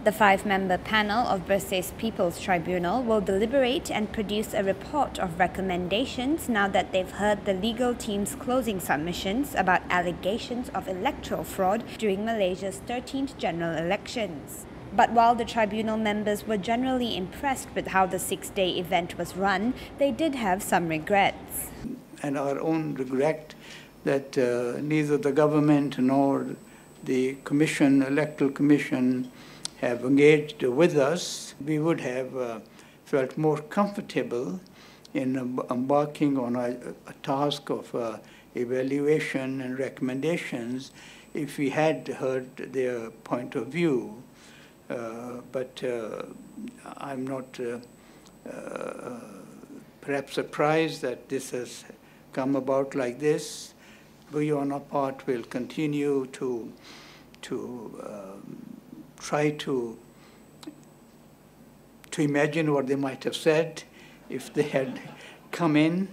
The 5-member panel of Bersih's People's Tribunal will deliberate and produce a report of recommendations now that they've heard the legal team's closing submissions about allegations of electoral fraud during Malaysia's 13th general elections. But while the tribunal members were generally impressed with how the 6-day event was run, they did have some regrets. And our own regret that neither the government nor the commission, electoral commission, have engaged with us. We would have felt more comfortable in embarking on a task of evaluation and recommendations if we had heard their point of view. But I'm not perhaps surprised that this has come about like this. We on our part will continue to try to imagine what they might have said if they had come in.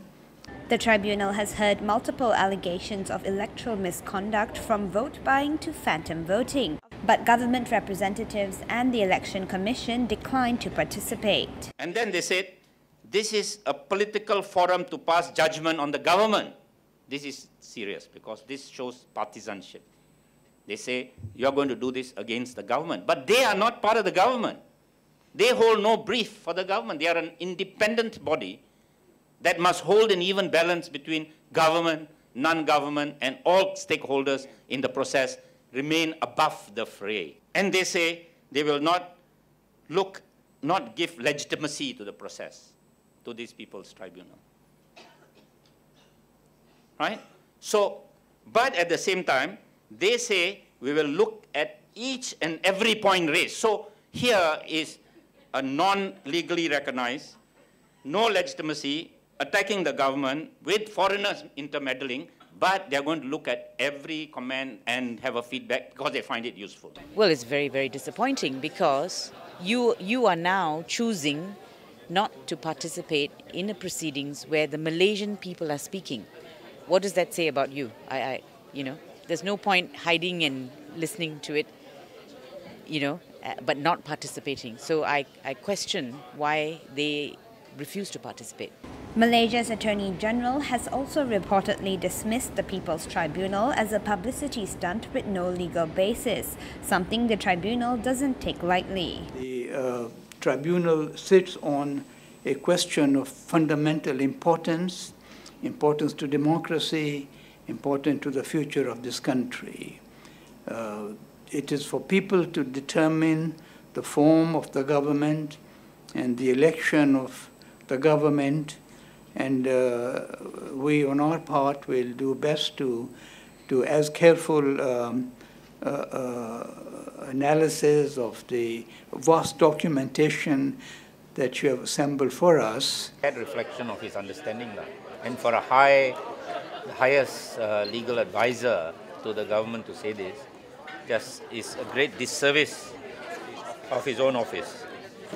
The tribunal has heard multiple allegations of electoral misconduct, from vote buying to phantom voting. But government representatives and the Election Commission declined to participate. And then they said, this is a political forum to pass judgment on the government. This is serious because this shows partisanship. They say, you're going to do this against the government. But they are not part of the government. They hold no brief for the government. They are an independent body that must hold an even balance between government, non-government, and all stakeholders in the process remain above the fray. And they say they will not give legitimacy to the process, to these people's tribunal. Right? So, but at the same time, they say we will look at each and every point raised. So here is a non-legally recognized, no legitimacy, attacking the government with foreigners intermeddling, but they're going to look at every comment and have a feedback because they find it useful. Well, it's very, very disappointing because you are now choosing not to participate in the proceedings where the Malaysian people are speaking. What does that say about you? There's no point hiding and listening to it, but not participating. So I question why they refuse to participate. Malaysia's Attorney General has also reportedly dismissed the People's Tribunal as a publicity stunt with no legal basis, something the tribunal doesn't take lightly. The tribunal sits on a question of fundamental importance to democracy, important to the future of this country. It is for people to determine the form of the government and the election of the government, and we on our part will do best to as careful analysis of the vast documentation that you have assembled for us. That reflection of his understanding, and for the highest legal advisor to the government to say this, just is a great disservice of his own office.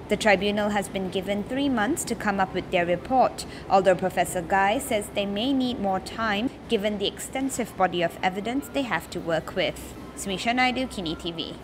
The tribunal has been given 3 months to come up with their report, although Professor Guy says they may need more time given the extensive body of evidence they have to work with. Smisha Naidu, Kini TV.